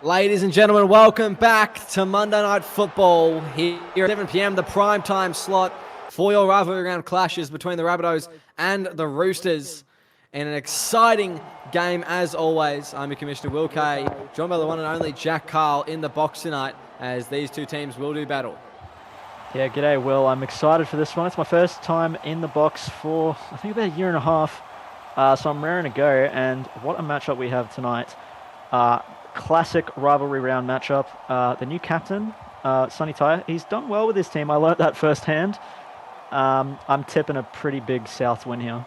Ladies and gentlemen, welcome back to Monday Night Football here at 7 p.m, the prime time slot for your rivalry round clashes between the Rabbitohs and the Roosters. In an exciting game as always, I'm your Commissioner Will Kay, joined by the one and only Jack Carl in the box tonight as these two teams will do battle. Yeah, g'day Will. I'm excited for this one. It's my first time in the box for, I think, about a year and a half. So I'm raring to go. And what a matchup we have tonight. Classic rivalry round matchup. The new captain, Sonny Tyre, he's done well with his team. I learnt that firsthand. I'm tipping a pretty big South win here.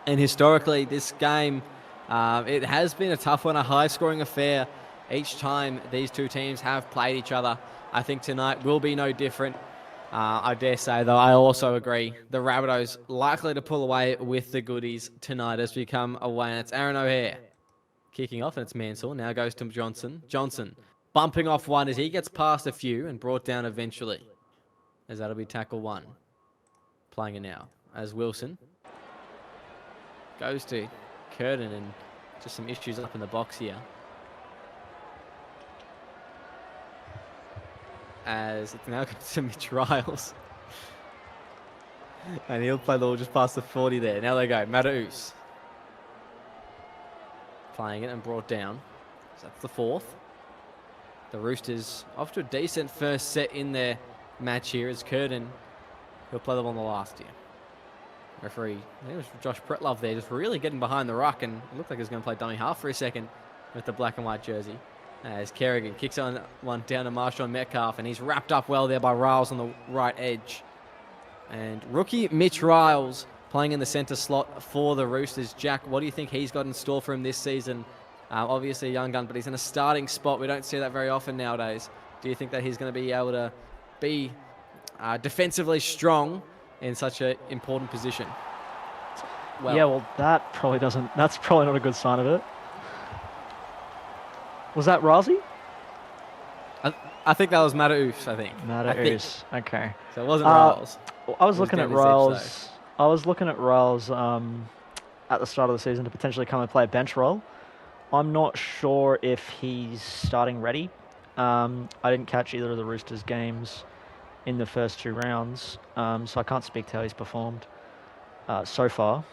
And historically, this game, it has been a tough one, a high-scoring affair each time these two teams have played each other. I think tonight will be no different. I dare say, though, I also agree. The Rabbitohs likely to pull away with the goodies tonight as we come away. And it's Aaron O'Hare kicking off, and it's Mansell. Now goes to Johnson. Johnson bumping off one as he gets past a few and brought down eventually. As that'll be tackle one. Playing it now as Wilson goes to Curtin, and just some issues up in the box here. As it now goes to Mitch Riles. And he'll play the ball just past the 40 there. Now they go. Rabbitohs playing it and brought down. So that's the fourth. The Roosters off to a decent first set in their match here as Curtin, he'll play them on the last here. Referee, I think it was Josh Pretlove there, just really getting behind the ruck, and it looked like he was going to play dummy half for a second with the black and white jersey. As Kerrigan kicks on one down to Marshall Metcalf, and he's wrapped up well there by Riles on the right edge. And rookie Mitch Riles playing in the centre slot for the Roosters. Jack, what do you think he's got in store for him this season? Obviously a young gun, but he's in a starting spot. We don't see that very often nowadays. Do you think that he's going to be able to be defensively strong in such an important position? Well, yeah, well, that's probably not a good sign of it. Was that Razi? I think that was Rabbitohs, I think. Rabbitohs, okay. So it wasn't Riles. I was looking at Riles. I was looking at Riles at the start of the season to potentially come and play a bench role. I'm not sure if he's starting ready. I didn't catch either of the Roosters games in the first two rounds, so I can't speak to how he's performed so far.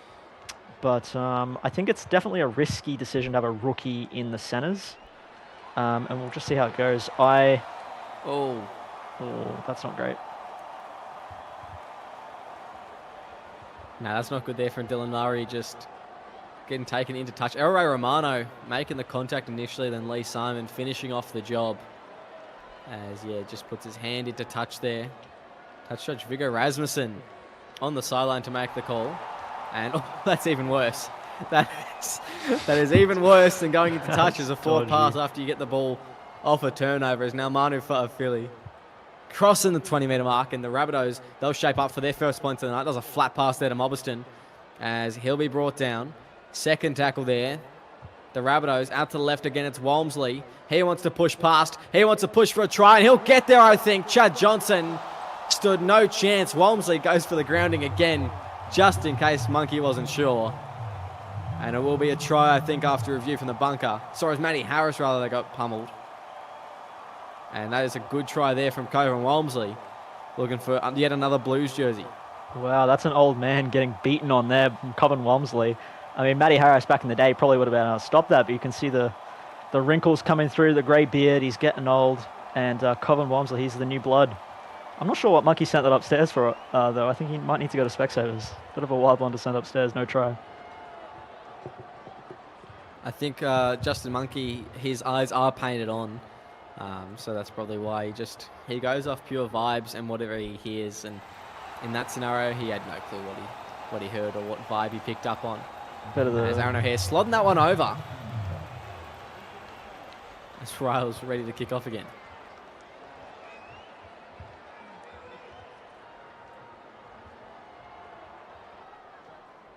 But I think it's definitely a risky decision to have a rookie in the centres, and we'll just see how it goes. Oh, that's not great. No, that's not good there from Dylan Murray, just getting taken into touch. Elray Romano making the contact initially, then Lee Simon finishing off the job. As, yeah, just puts his hand into touch there. Touch judge Viggo Rasmussen on the sideline to make the call. And that's even worse. That is even worse than going into touch as a forward pass after you get the ball off a turnover. As now Manu Fa'afili crossing the 20-metre mark, and the Rabbitohs, they'll shape up for their first point of the night. Does a flat pass there to Mobberston as he'll be brought down. Second tackle there. The Rabbitohs out to the left again. It's Walmsley. He wants to push past. He wants to push for a try, and he'll get there, I think. Chad Johnson stood no chance. Walmsley goes for the grounding again, just in case Monkey wasn't sure. And it will be a try, I think, after review from the bunker. So it was Matty Harris, rather, that got pummeled. And that is a good try there from Coven Walmsley, looking for yet another Blues jersey. Wow, that's an old man getting beaten on there from Coven Walmsley. I mean, Matty Harris back in the day probably would have been able to stop that, but you can see the wrinkles coming through, the grey beard. He's getting old. And Coven Walmsley, he's the new blood. I'm not sure what Monkey sent that upstairs for, though. I think he might need to go to Specsavers. Bit of a wild one to send upstairs, no try. I think Justin Monkey, his eyes are painted on. So that's probably why he goes off pure vibes and whatever he hears. And in that scenario, he had no clue what he heard or what vibe he picked up on. As Aaron O'Hare slodding that one over. As Riles ready to kick off again.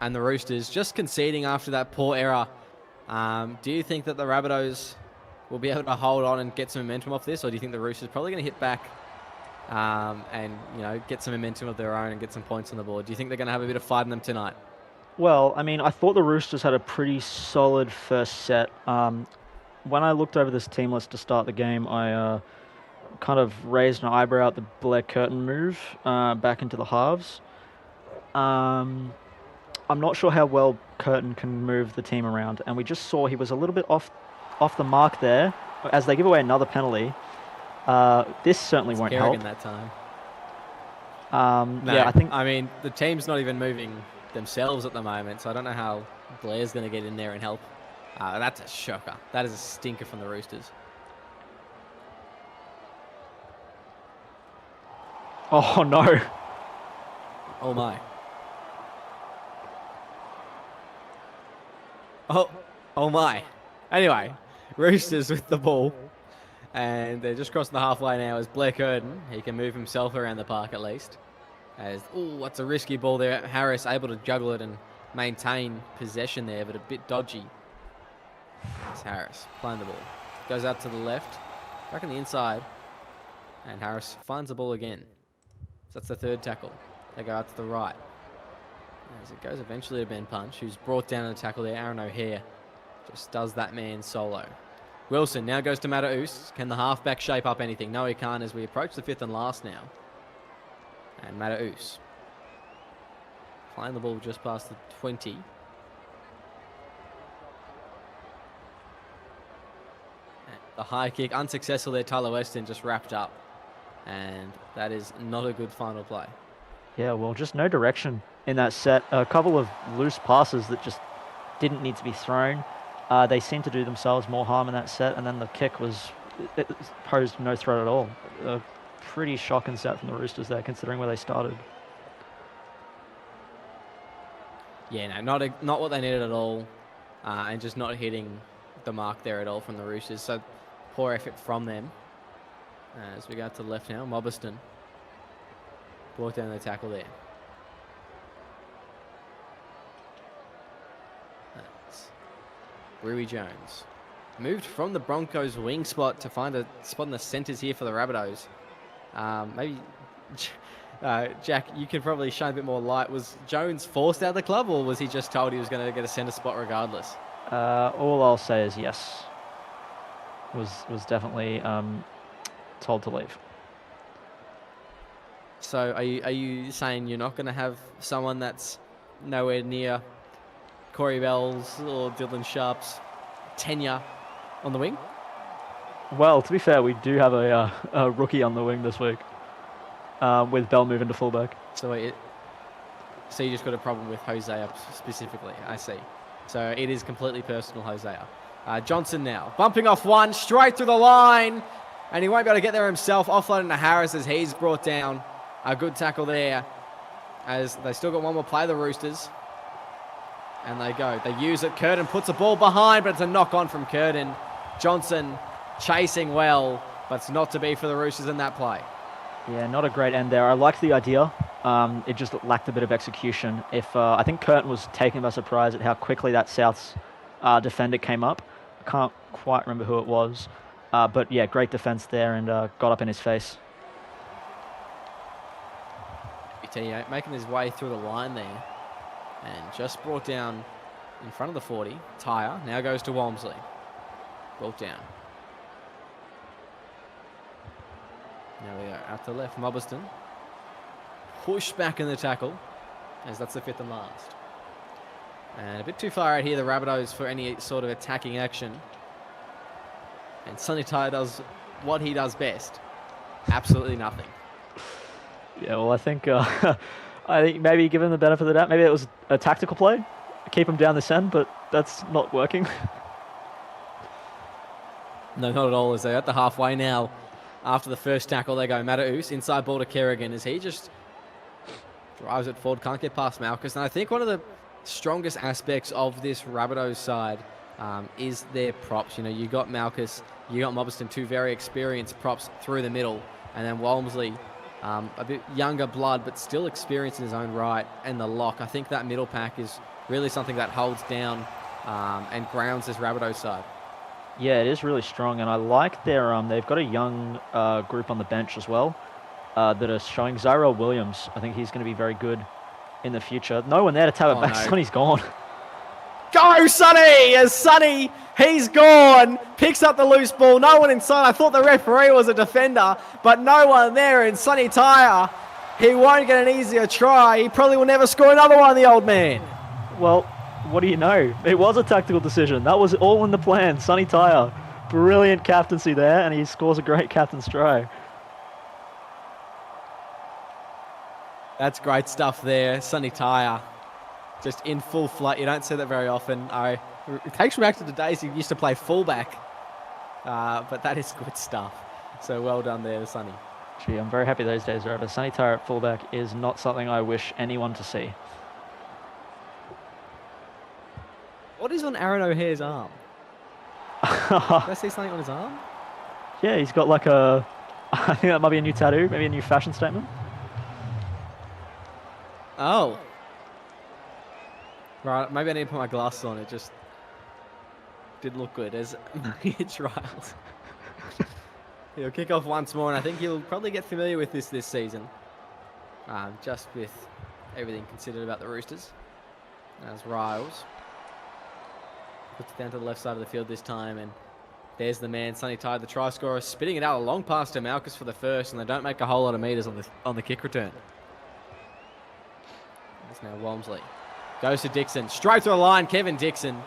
And the Roosters just conceding after that poor error. Do you think that the Rabbitohs will be able to hold on and get some momentum off this, or do you think the Roosters probably going to hit back and, get some momentum of their own and get some points on the board. Do you think they're going to have a bit of fight in them tonight? Well, I mean, I thought the Roosters had a pretty solid first set. When I looked over this team list to start the game, I kind of raised an eyebrow at the Blair Curtin move back into the halves. I'm not sure how well Curtin can move the team around, and we just saw he was a little bit off the mark there as they give away another penalty. This certainly won't help. That time. No, yeah, I mean, the team's not even moving themselves at the moment, so I don't know how Blair's going to get in there and help. That's a shocker. That is a stinker from the Roosters. Oh, no. Oh, my. Oh, my. Anyway, Roosters with the ball. And they're just crossing the halfway now as Blair Curtin. He can move himself around the park at least. That's a risky ball there. Harris able to juggle it and maintain possession there, but a bit dodgy. It's Harris playing the ball. Goes out to the left, back on the inside. And Harris finds the ball again. So that's the third tackle. They go out to the right. As it goes eventually to Ben Punch, who's brought down a tackle there. Aaron O'Hare just does that man solo. Wilson now goes to Rabbitohs. Can the halfback shape up anything? No, he can't as we approach the fifth and last now. And Rabbitohs playing the ball just past the 20. And the high kick, unsuccessful there. Tyler Weston just wrapped up. And that is not a good final play. Yeah, well, just no direction in that set. A couple of loose passes that just didn't need to be thrown. They seemed to do themselves more harm in that set, and then the kick it posed no threat at all. A pretty shocking set from the Roosters there, considering where they started. Yeah, no, not what they needed at all, and just not hitting the mark there at all from the Roosters. So poor effort from them. As we go to the left now, Mobiston brought down the tackle there. Rui Jones moved from the Broncos wing spot to find a spot in the centres here for the Rabbitohs. Maybe, Jack, you can probably shine a bit more light. Was Jones forced out of the club, or was he just told he was going to get a centre spot regardless? All I'll say is yes. Was definitely told to leave. So are you saying you're not going to have someone that's nowhere near Corey Bell's or Dylan Sharp's tenure on the wing? Well, to be fair, we do have a rookie on the wing this week, with Bell moving to fullback. So you just got a problem with Hosea specifically, I see. So it is completely personal, Hosea. Johnson now, bumping off one, straight through the line, and he won't be able to get there himself, offloading to Harris as he's brought down. A good tackle there, as they still got one more play, the Roosters. And they go. They use it. Curtin puts the ball behind, but it's a knock on from Curtin. Johnson chasing well, but it's not to be for the Roosters in that play. Yeah, not a great end there. I liked the idea. It just lacked a bit of execution. I think Curtin was taken by surprise at how quickly that South's defender came up. I can't quite remember who it was. But yeah, great defense there and got up in his face. Making his way through the line there. And just brought down in front of the 40. Tyre now goes to Walmsley. Brought down. Now we go out to the left. Mobiston. Push back in the tackle, as that's the fifth and last. And a bit too far out here, the Rabbitohs, for any sort of attacking action. And Sonny Tyre does what he does best. Absolutely nothing. Yeah, well, I think maybe give him the benefit of the doubt. Maybe it was a tactical play, keep him down this end, but that's not working. No, not at all. As they're at the halfway now, after the first tackle, they go Rabbitohs, inside ball to Kerrigan as he just drives it forward, can't get past Malchus. And I think one of the strongest aspects of this Rabbitohs side is their props. You got Malchus, you got Mobiston, two very experienced props through the middle, and then Walmsley, a bit younger blood, but still experienced in his own right, and the lock. I think that middle pack is really something that holds down and grounds this Rabbitohs side. Yeah, it is really strong, and I like they've got a young group on the bench as well. that are showing. Zyrell Williams, I think he's going to be very good in the future. No one there to tap it back. No. Sonny's gone. Go, Sonny! As Sonny, he's gone. Picks up the loose ball. No one inside. I thought the referee was a defender, but no one there. And Sonny Tyre, he won't get an easier try. He probably will never score another one, the old man. Well, what do you know? It was a tactical decision. That was all in the plan. Sonny Tyre, brilliant captaincy there, and he scores a great captain's try. That's great stuff there. Sonny Tyre, just in full flight. You don't see that very often. It takes me back to the days he used to play fullback, but that is good stuff. So well done there, Sonny. Gee, I'm very happy those days are over. Sonny Tyre at fullback is not something I wish anyone to see. What is on Aaron O'Hare's arm? Did I see something on his arm? Yeah, he's got like a... I think that might be a new tattoo, maybe a new fashion statement. Oh. Right, maybe I need to put my glasses on. It just did look good as he trials. He'll kick off once more, and I think he'll probably get familiar with this season. Just with everything considered about the Roosters. As Riles puts it down to the left side of the field this time, and there's the man, Sonny Tyre, the try scorer, spitting it out a long pass to Malchus for the first, and they don't make a whole lot of meters on the kick return. That's now Walmsley. Goes to Dixon. Straight through the line, Kevin Dixon.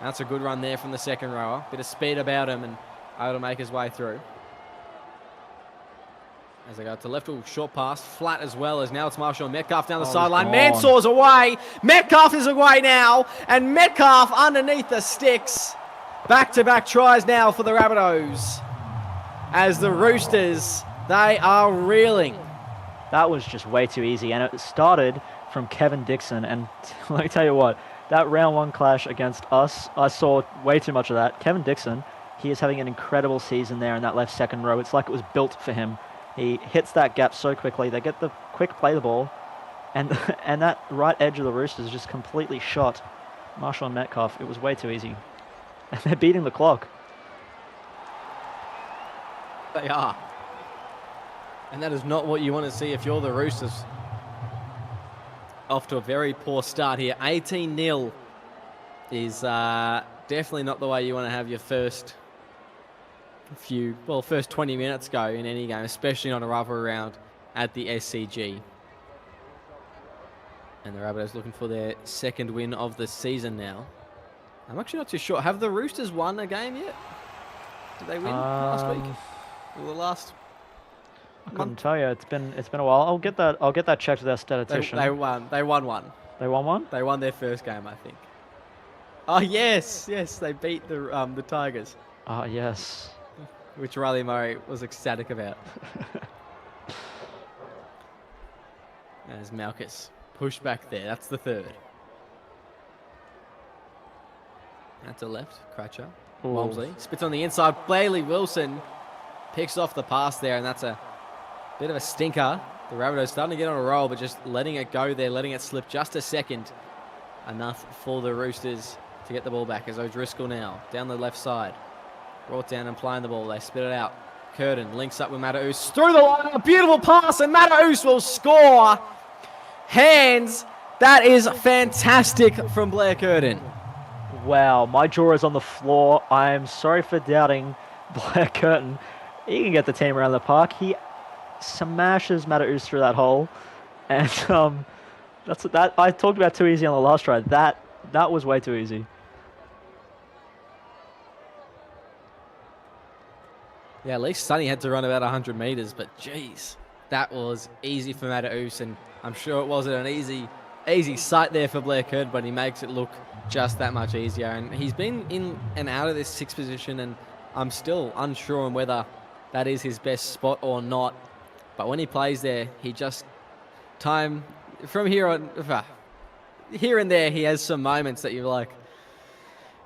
That's a good run there from the second rower. Bit of speed about him and able to make his way through. As they go to left, short pass, flat as well, as now it's Marshall Metcalf down the sideline. Mansaw's away. Metcalf is away now, and Metcalf underneath the sticks. Back-to-back tries now for the Rabbitohs. As the Roosters, they are reeling. That was just way too easy, and it started from Kevin Dixon, and let me tell you what, that round one clash against us, I saw way too much of that. Kevin Dixon, he is having an incredible season there in that left second row. It's like it was built for him. He hits that gap so quickly. They get the quick play the ball, and that right edge of the Roosters is just completely shot. Marshall and Metcalf, it was way too easy. And they're beating the clock. They are. And that is not what you want to see if you're the Roosters. Off to a very poor start here. 18-0 is definitely not the way you want to have your first 20 minutes go in any game, especially on a rivalry round at the SCG. And the Rabbitohs looking for their second win of the season now. I'm actually not too sure. Have the Roosters won a game yet? Did they win last week? Or the last? I couldn't tell you. It's been a while. I'll get that checked with our statistician. They won. They won one. They won one? They won their first game, I think. Oh yes, they beat the Tigers. Oh yes. Which Riley Murray was ecstatic about. As Malchus pushed back there. That's the third. That's a left. Cratcher. Walmsley spits on the inside. Bailey Wilson picks off the pass there, and that's a bit of a stinker. The Rabbitohs starting to get on a roll, but just letting it go there, letting it slip just a second. Enough for the Roosters to get the ball back as O'Driscoll now down the left side. Brought down and playing the ball. They spit it out. Curtin links up with Matta'us. Through the line. A beautiful pass, and Matta'us will score. Hands. That is fantastic from Blair Curtin. Wow, my jaw is on the floor. I am sorry for doubting Blair Curtin. He can get the team around the park. He smashes Matta'us through that hole. And that's that. I talked about too easy on the last try. That was way too easy. Yeah, at least Sonny had to run about 100 meters, but geez, that was easy for Matta'us, and I'm sure it wasn't an easy sight there for Blair Curd, but he makes it look just that much easier. And he's been in and out of this sixth position, and I'm still unsure on whether that is his best spot or not. But when he plays there, he just from here on, here and there, he has some moments that you're like,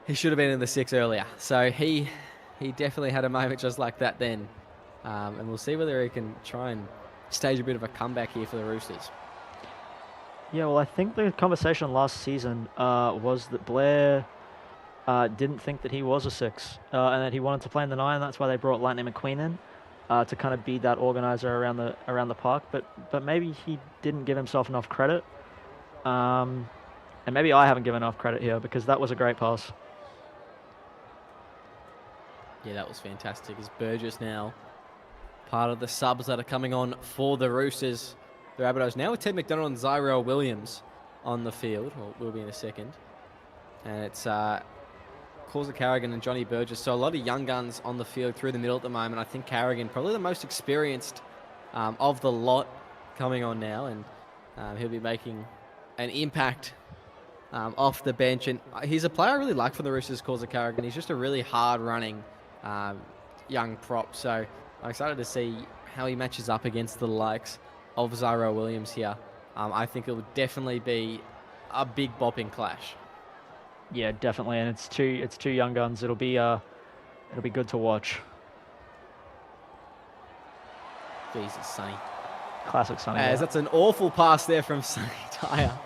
he should have been in the six earlier. So he definitely had a moment just like that then. And we'll see whether he can try and stage a bit of a comeback here for the Roosters. Yeah, well, I think the conversation last season was that Blair didn't think that he was a six and that he wanted to play in the 9. That's why they brought Lightning McQueen in. to kind of be that organizer around the park. But maybe he didn't give himself enough credit. And maybe I haven't given enough credit here, because that was a great pass. Yeah, that was fantastic. Is Burgess now part of the subs that are coming on for the Roosters? The Rabbitohs now with Ted McDonald and SRL Williams on the field. Well, will be in a second. And it's Causa Carrigan and Johnny Burgess. So a lot of young guns on the field through the middle at the moment. I think Carrigan, probably the most experienced of the lot, coming on now. And he'll be making an impact off the bench. And he's a player I really like for the Roosters, Causa Carrigan. He's just a really hard-running young prop. So I'm excited to see how he matches up against the likes of Zyro Williams here. I think it would definitely be a big bopping clash. Yeah, definitely, and it's two young guns. It'll be good to watch. Jesus, Sonny. Classic Sonny. As that's an awful pass there from Sonny Tyre.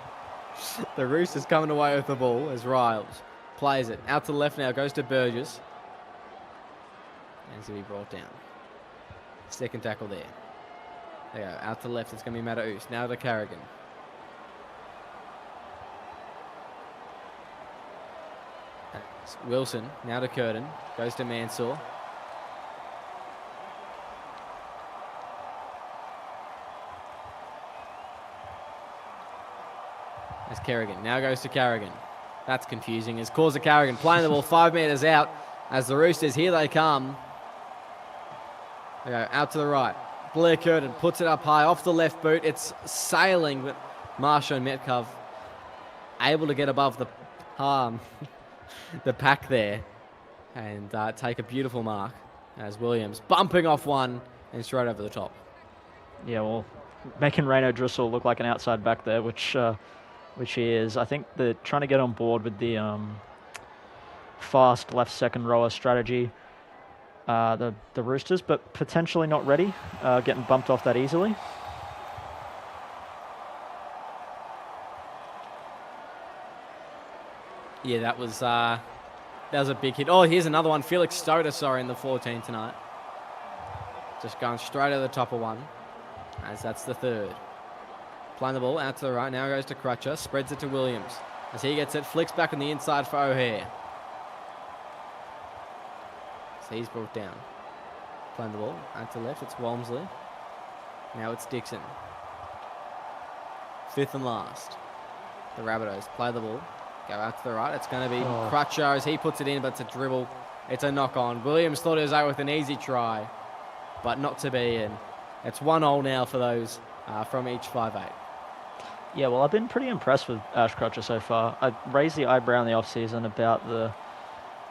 The Roosters coming away with the ball as Riles plays it out to the left now, goes to Burgess. And he's going to be brought down. Second tackle there. There you go, out to the left, it's going to be Rabbitohs. Now to Carrigan. It's Wilson, now to Curtin. Goes to Mansour. There's Kerrigan, now goes to Carrigan. That's confusing. As Causa Carrigan playing the ball 5 metres out as the Roosters, here they come. They go out to the right. Blair Curtin puts it up high off the left boot. It's sailing, but Marshall and Metcalf able to get above the the pack there and take a beautiful mark as Williams bumping off one and straight over the top. Yeah, well, making Reno Driscoll look like an outside back there, which he is. I think they're trying to get on board with the fast left second rower strategy. The Roosters, but potentially not ready, getting bumped off that easily. Yeah, that was a big hit. Oh, here's another one. Felix Stoter, sorry, in the 14 tonight. Just going straight over the top of one, as that's the third. Playing the ball out to the right. Now goes to Crutcher. Spreads it to Williams. As he gets it, flicks back on the inside for O'Hare. So he's brought down. Playing the ball out to the left. It's Walmsley. Now it's Dixon. Fifth and last. The Rabbitohs play the ball. Go out to the right. It's going to be Crutcher as he puts it in, but it's a dribble. It's a knock on. Williams thought it was out with an easy try, but not to be. And it's 1-0 now for those from each 5-8. Yeah, well, I've been pretty impressed with Ash Crutcher so far. I raised the eyebrow in the off-season about the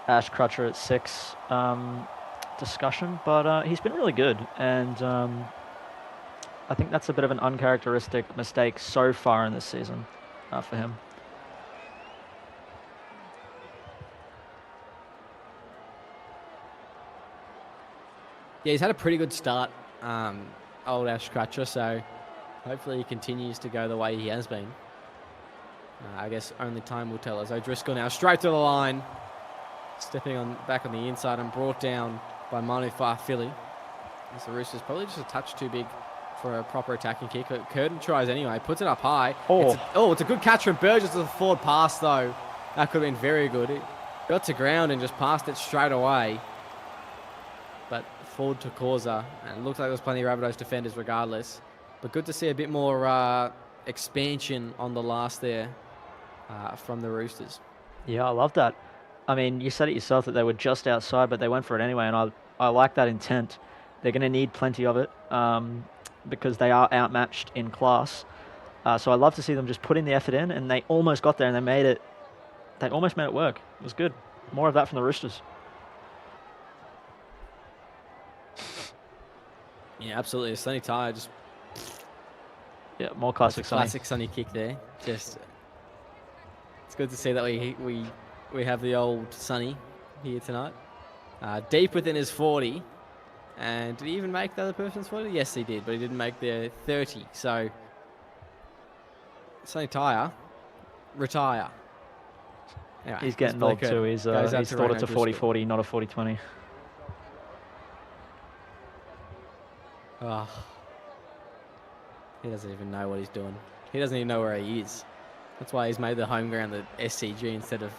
Ash Crutcher at 6 discussion, but he's been really good. And I think that's a bit of an uncharacteristic mistake so far in this season for him. Yeah, he's had a pretty good start, old Ash Crutcher, so hopefully he continues to go the way he has been. I guess only time will tell us. O'Driscoll now straight to the line, stepping back on the inside and brought down by Manu Fa'afili. As the Roosters probably just a touch too big for a proper attacking kick. But Curtin tries anyway, puts it up high. It's a good catch from Burgess with a forward pass though. That could have been very good. It got to ground and just passed it straight away. But forward to Causa, and it looks like there's plenty of Rabbitohs defenders regardless. But good to see a bit more expansion on the last there from the Roosters. Yeah, I love that. I mean, you said it yourself that they were just outside, but they went for it anyway, and I like that intent. They're going to need plenty of it because they are outmatched in class. So I love to see them just putting the effort in, and they almost got there, and they almost made it work. It was good. More of that from the Roosters. Yeah, absolutely. Sonny Tyre just... Yeah, more classic Sonny. Classic Sonny kick there. Just... It's good to see that we have the old Sonny here tonight. Deep within his 40. And did he even make the other person's 40? Yes, he did, but he didn't make their 30. So, Sonny Tyre, retire. Anyway, he's getting old too. He's thought it's a 40-40, not a 40-20. Oh, he doesn't even know what he's doing. He doesn't even know where he is. That's why he's made the home ground the SCG instead of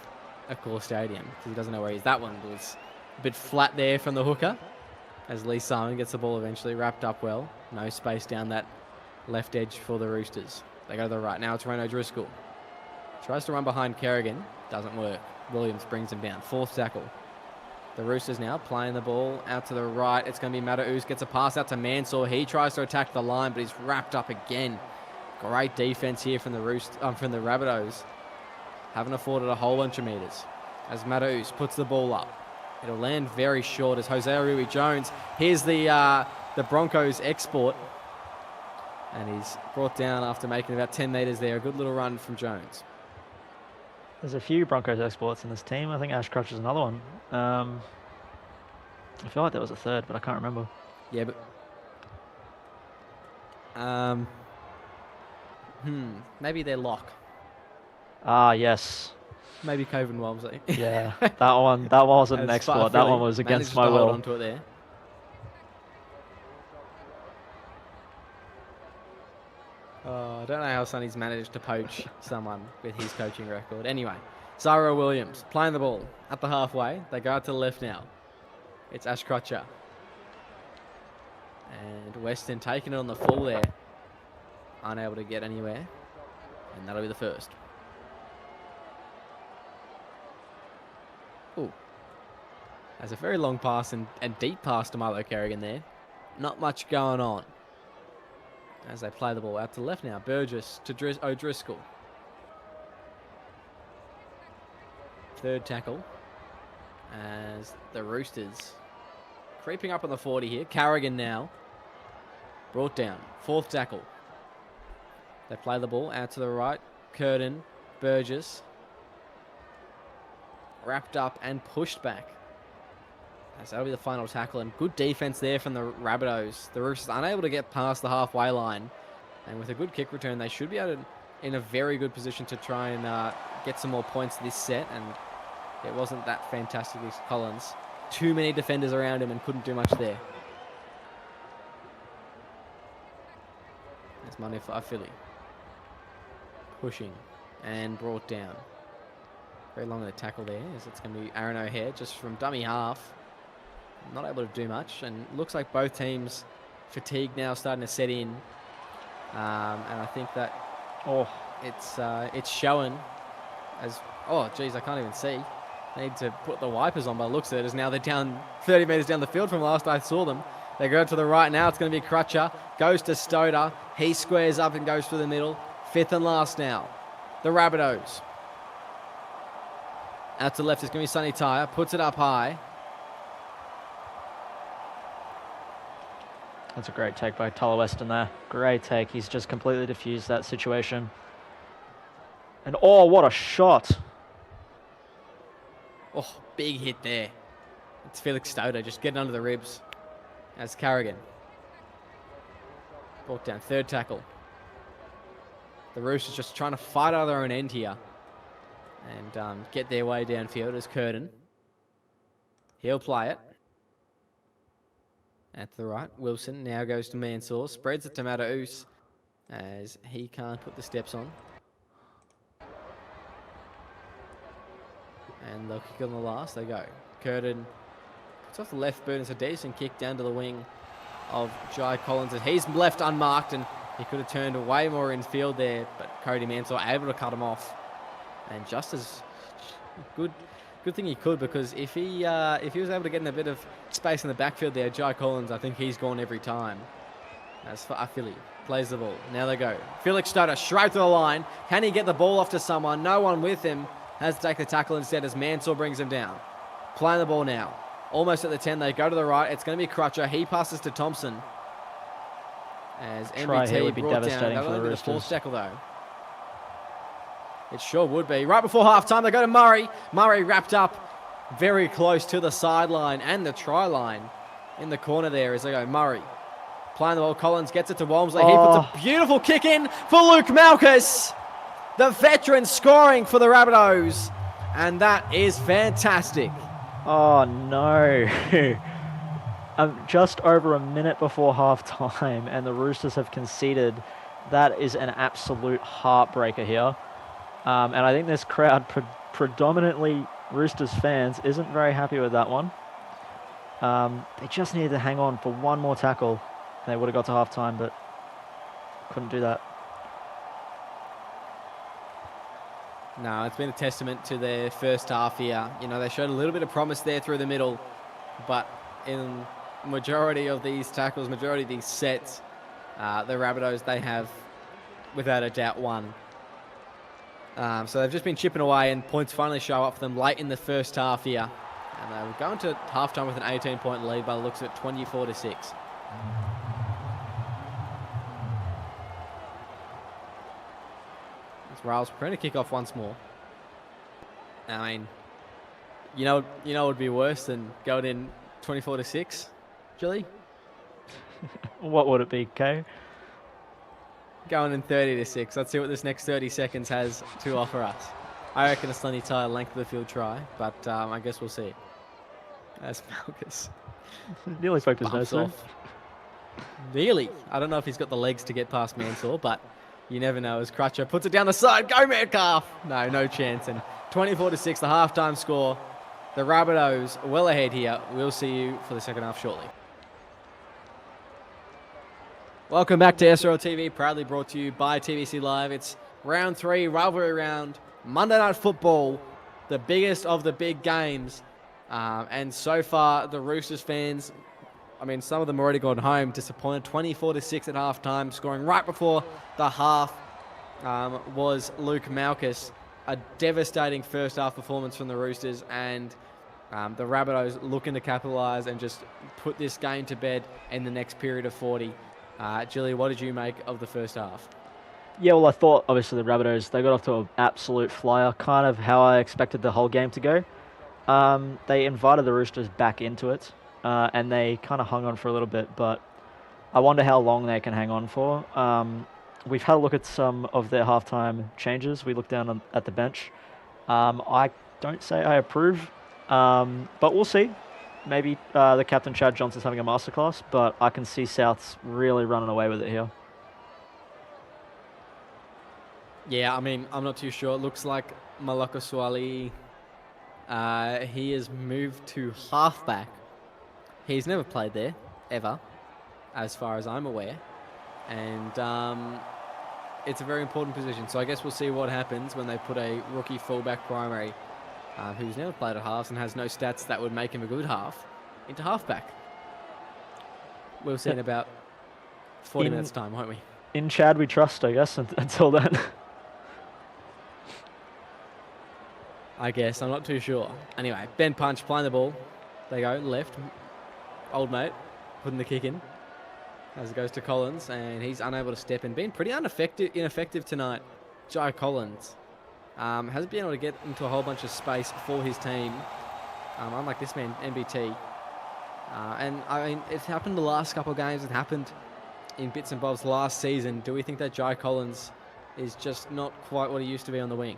a core stadium, because he doesn't know where he is. That one was a bit flat there from the hooker, as Lee Simon gets the ball eventually wrapped up well. No space down that left edge for the Roosters. They go to the right. Now it's Reno Driscoll. Tries to run behind Kerrigan. Doesn't work. Williams brings him down. Fourth tackle. The Roosters now playing the ball out to the right. It's going to be Rabbitohs. Gets a pass out to Mansour. He tries to attack the line, but he's wrapped up again. Great defense here from the Rabbitohs. Haven't afforded a whole bunch of meters. As Rabbitohs puts the ball up. It'll land very short as Jose Rui-Jones. Here's the Broncos export. And he's brought down after making about 10 meters there. A good little run from Jones. There's a few Broncos exports in this team. I think Ash Crutch is another one. I feel like there was a third, but I can't remember. Yeah, but... maybe they're lock. Ah, yes. Maybe Coven Walmsley. Yeah, that one wasn't an export. That one was against my will. Hold onto it there. Oh, I don't know how Sonny's managed to poach someone with his coaching record. Anyway, Cyril Williams playing the ball at the halfway. They go out to the left now. It's Ash Crutcher. And Weston taking it on the full there. Unable to get anywhere. And that'll be the first. Ooh. That's a very long pass and deep pass to Milo Kerrigan there. Not much going on. As they play the ball out to the left now. Burgess to O'Driscoll. Third tackle. As the Roosters creeping up on the 40 here. Carrigan now. Brought down. Fourth tackle. They play the ball out to the right. Curtin. Burgess. Wrapped up and pushed back. So that'll be the final tackle, and good defense there from the Rabbitohs. The Roosters unable to get past the halfway line, and with a good kick return, they should be in a very good position to try and get some more points this set. And it wasn't that fantastic with Collins. Too many defenders around him and couldn't do much there. That's money for Philly. Pushing and brought down. Very long in the tackle there, as it's going to be Aaron O'Hare just from dummy half. Not able to do much, and looks like both teams' fatigue now starting to set in. And I think that it's showing as geez, I can't even see. They need to put the wipers on by the looks of it, as now they're down 30 metres down the field from last I saw them. They go to the right now. It's going to be Crutcher. Goes to Stoder. He squares up and goes through the middle. Fifth and last now. The Rabbitohs. Out to the left, it's going to be Sonny Tyre. Puts it up high. That's a great take by Tyler Weston there. Great take. He's just completely diffused that situation. And what a shot. Oh, big hit there. It's Felix Stoder just getting under the ribs. As Carrigan. Brought down. Third tackle. The Roosters just trying to fight out of their own end here. And get their way downfield as Curtin. He'll play it. At the right, Wilson now goes to Mansour. Spreads it to Rabbitohs as he can't put the steps on. And they'll kick on the last. They go. Curtin puts off the left boot. It's a decent kick down to the wing of Jai Collins. And he's left unmarked, and he could have turned way more in field there, but Cody Mansour able to cut him off. And just as good thing he could, because if he was able to get in a bit of space in the backfield there, Jai Collins, I think he's gone every time. As for Philly, plays the ball. Now they go. Felix Stoder straight to the line. Can he get the ball off to someone? No one with him. Has to take the tackle instead as Mansour brings him down. Playing the ball now. Almost at the 10. They go to the right. It's going to be Crutcher. He passes to Thompson. As MBT would be brought devastating down. for the That'll be the Roosters. fourth tackle though. It sure would be. Right before halftime, they go to Murray. Murray wrapped up very close to the sideline and the try line in the corner there as they go. Murray playing the ball. Collins gets it to Walmsley. He puts a beautiful kick in for Luke Malchus. The veteran scoring for the Rabbitohs. And that is fantastic. Oh, no. Just over a minute before half-time, and the Roosters have conceded. That is an absolute heartbreaker here. And I think this crowd, predominantly Roosters fans, isn't very happy with that one. They just needed to hang on for one more tackle. They would have got to half-time, but couldn't do that. No, it's been a testament to their first half here. You know, they showed a little bit of promise there through the middle, but in majority of these tackles, majority of these sets, the Rabbitohs, they have, without a doubt, won. So they've just been chipping away, and points finally show up for them late in the first half here. And they're going to halftime with an 18-point lead by the looks of it, 24-6. Rails preparing to kick off once more. I mean, you know what would be worse than going in 24-6, Julie? What would it be, Kay? Going in 30-6. Let's see what this next 30 seconds has to offer us. I reckon a Slendy Tire length of the field try, but I guess we'll see. That's Malchus. Nearly spoke his nose off. Nearly. I don't know if he's got the legs to get past Mansour, but you never know as Crutcher puts it down the side. Go Metcalf! No chance. And 24-6, the halftime score. The Rabbitohs well ahead here. We'll see you for the second half shortly. Welcome back to SRL TV, proudly brought to you by TVC Live. It's round 3, rivalry round, Monday Night Football, the biggest of the big games. And so far, the Roosters fans, I mean, some of them already gone home, disappointed. 24-6 at halftime, scoring right before the half was Luke Malchus. A devastating first half performance from the Roosters, and the Rabbitohs looking to capitalise and just put this game to bed in the next period of 40. Gilly, what did you make of the first half? Yeah, well, I thought, obviously, the Rabbitohs, they got off to an absolute flyer, kind of how I expected the whole game to go. They invited the Roosters back into it, and they kind of hung on for a little bit, but I wonder how long they can hang on for. We've had a look at some of their halftime changes. We looked down at the bench. I don't say I approve, but we'll see. Maybe the captain, Chad Johnson's having a masterclass, but I can see Souths really running away with it here. Yeah, I mean, I'm not too sure. It looks like Malaka Swali, he has moved to halfback. He's never played there, ever, as far as I'm aware. And it's a very important position. So I guess we'll see what happens when they put a rookie fullback primary who's never played at halves and has no stats that would make him a good half, into halfback. We'll see in about 40 minutes' time, won't we? In Chad we trust, I guess, until then. I guess. I'm not too sure. Anyway, Ben Punch playing the ball. They go left. Old mate putting the kick in as it goes to Collins, and he's unable to step in. Been pretty ineffective tonight. Jai Collins hasn't been able to get into a whole bunch of space for his team, unlike this man, MBT. And I mean, it's happened the last couple of games. It happened in bits and bobs last season. Do we think that Jai Collins is just not quite what he used to be on the wing?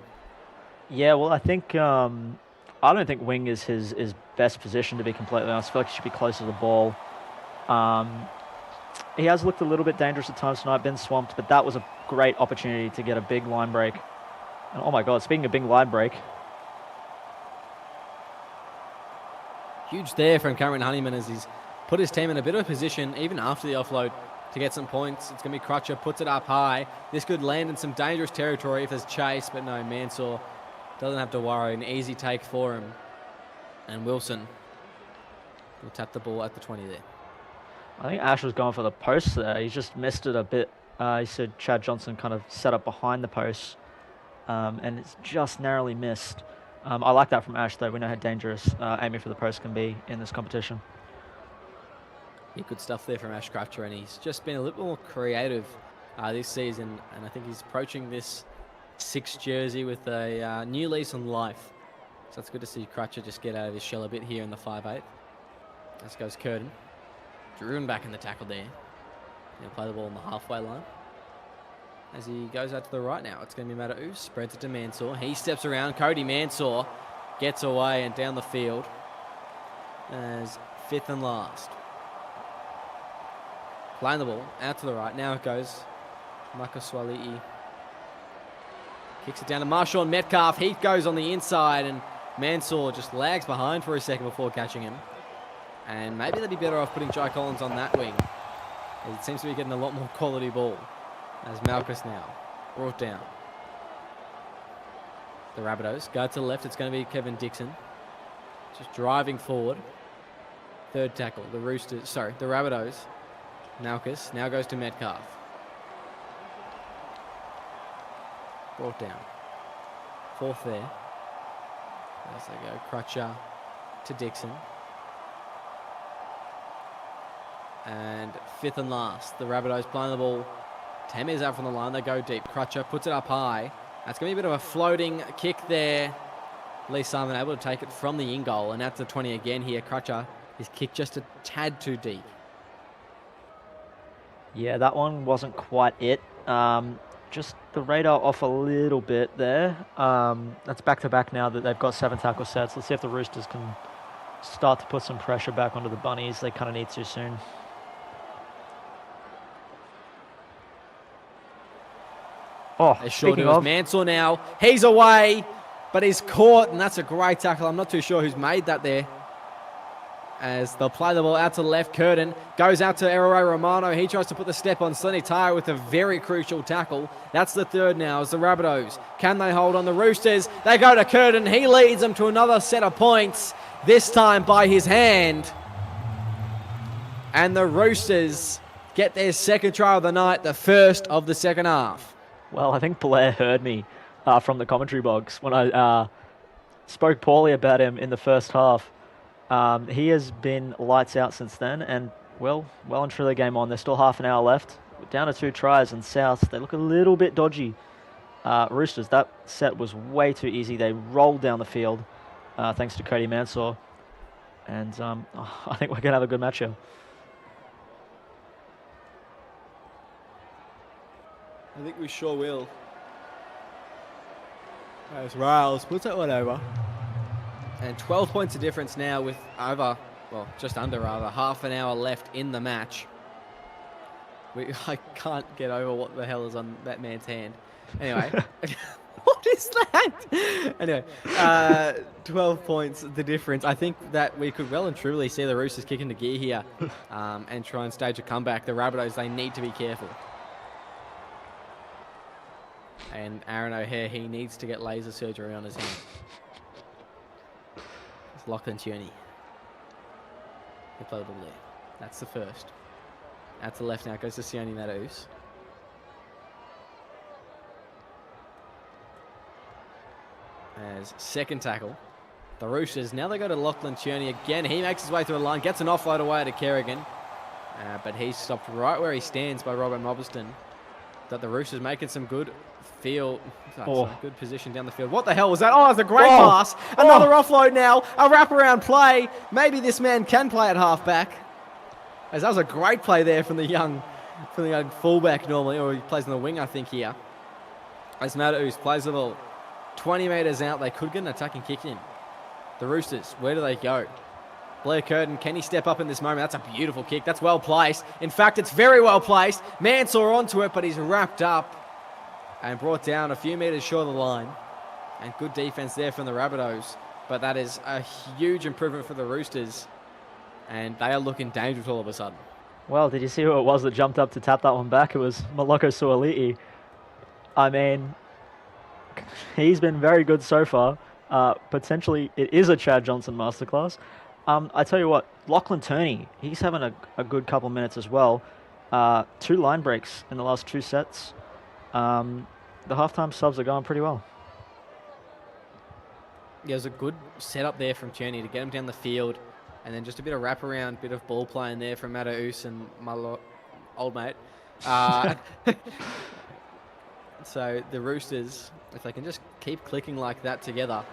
Yeah, well, I think I don't think wing is his best position, to be completely honest. I feel like he should be closer to the ball. He has looked a little bit dangerous at times tonight, been swamped, but that was a great opportunity to get a big line break. And oh my God, speaking of big line break. Huge there from Cameron Honeyman as he's put his team in a bit of a position, even after the offload, to get some points. It's going to be Crutcher, puts it up high. This could land in some dangerous territory if there's chase, but no, Mansour doesn't have to worry. An easy take for him. And Wilson will tap the ball at the 20 there. I think Ash was going for the post there. He just missed it a bit. He said Chad Johnson kind of set up behind the post, and it's just narrowly missed. I like that from Ash, though. We know how dangerous aiming for the post can be in this competition. Yeah, good stuff there from Ash Crutcher, and he's just been a little more creative this season, and I think he's approaching this 6th jersey with a new lease on life. So it's good to see Crutcher just get out of his shell a bit here in the 5'8". As goes Curtin. Drewen back in the tackle there. He'll play the ball on the halfway line. As he goes out to the right now, it's going to be Mata'u. Spreads it to Mansour. He steps around. Cody Mansour gets away and down the field as 5th and last. Playing the ball out to the right. Now it goes. Makaswali'i kicks it down to Marshawn Metcalf. He goes on the inside, and Mansour just lags behind for a second before catching him. And maybe they'd be better off putting Jai Collins on that wing. It seems to be getting a lot more quality ball. As Malchus now brought down. The Rabbitohs go to the left. It's going to be Kevin Dixon. Just driving forward. Third tackle. The Rabbitohs. Malchus now goes to Metcalf. Brought down. Fourth there. As they go. Crutcher to Dixon. And fifth and last. The Rabbitohs playing the ball 10 metres out from the line. They go deep. Crutcher puts it up high. That's going to be a bit of a floating kick there. Lee Simon able to take it from the in-goal. And that's the 20 again here. Crutcher, his kick just a tad too deep. Yeah, that one wasn't quite it. Just the radar off a little bit there. That's back-to-back now that they've got 7 tackle sets. Let's see if the Roosters can start to put some pressure back onto the Bunnies. They kind of need to soon. Oh, they sure do. Mansour now. He's away, but he's caught, and that's a great tackle. I'm not too sure who's made that there. As they'll play the ball out to the left. Curtin goes out to Erore Romano. He tries to put the step on Slenny Tyre with a very crucial tackle. That's the third now as the Rabbitohs. Can they hold on the Roosters? They go to Curtin. He leads them to another set of points, this time by his hand. And the Roosters get their second try of the night, the first of the second half. Well, I think Blair heard me from the commentary box when I spoke poorly about him in the first half. He has been lights out since then, and well and truly game on. There's still half an hour left. We're down to 2 tries, and South, they look a little bit dodgy. Roosters, that set was way too easy. They rolled down the field thanks to Cody Mansour. And I think we're going to have a good match here. I think we sure will. As Riles puts that one over. And 12 points of difference now with just under half an hour left in the match. I can't get over what the hell is on that man's hand. Anyway, what is that? Anyway, 12 points, the difference. I think that we could well and truly see the Roosters kick into gear here and try and stage a comeback. The Rabbitohs, they need to be careful. And Aaron O'Hare, he needs to get laser surgery on his hand. It's Lachlan Tierney. He played the ball there. That's the first. Out to the left now, it goes to Sione Matus. As second tackle. The Roosters, now they go to Lachlan Tierney again. He makes his way through the line, gets an offload away to Kerrigan. But he's stopped right where he stands by Robert Mobberston. That the Roosters making some good good position down the field. What the hell was that? Oh, it's a great pass. Another offload now. A wraparound play. Maybe this man can play at halfback. As that was a great play there from the young fullback normally, or he plays on the wing, I think, here. As Matus plays the ball 20 metres out, they could get an attacking kick in. The Roosters, where do they go? Blair Curtin, can he step up in this moment? That's a beautiful kick. That's well placed. In fact, it's very well placed. Mansour onto it, but he's wrapped up and brought down a few metres short of the line. And good defence there from the Rabbitohs. But that is a huge improvement for the Roosters. And they are looking dangerous all of a sudden. Well, did you see who it was that jumped up to tap that one back? It was Maloko Suali'i. I mean, he's been very good so far. Potentially, it is a Chad Johnson masterclass. I tell you what, Lachlan Turney, he's having a good couple minutes as well. 2 line breaks in the last 2 sets. The halftime subs are going pretty well. Yeah, it was a good setup there from Turney to get him down the field. And then just a bit of wraparound, bit of ball playing there from Matus and my old mate. So the Roosters, if they can just keep clicking like that together,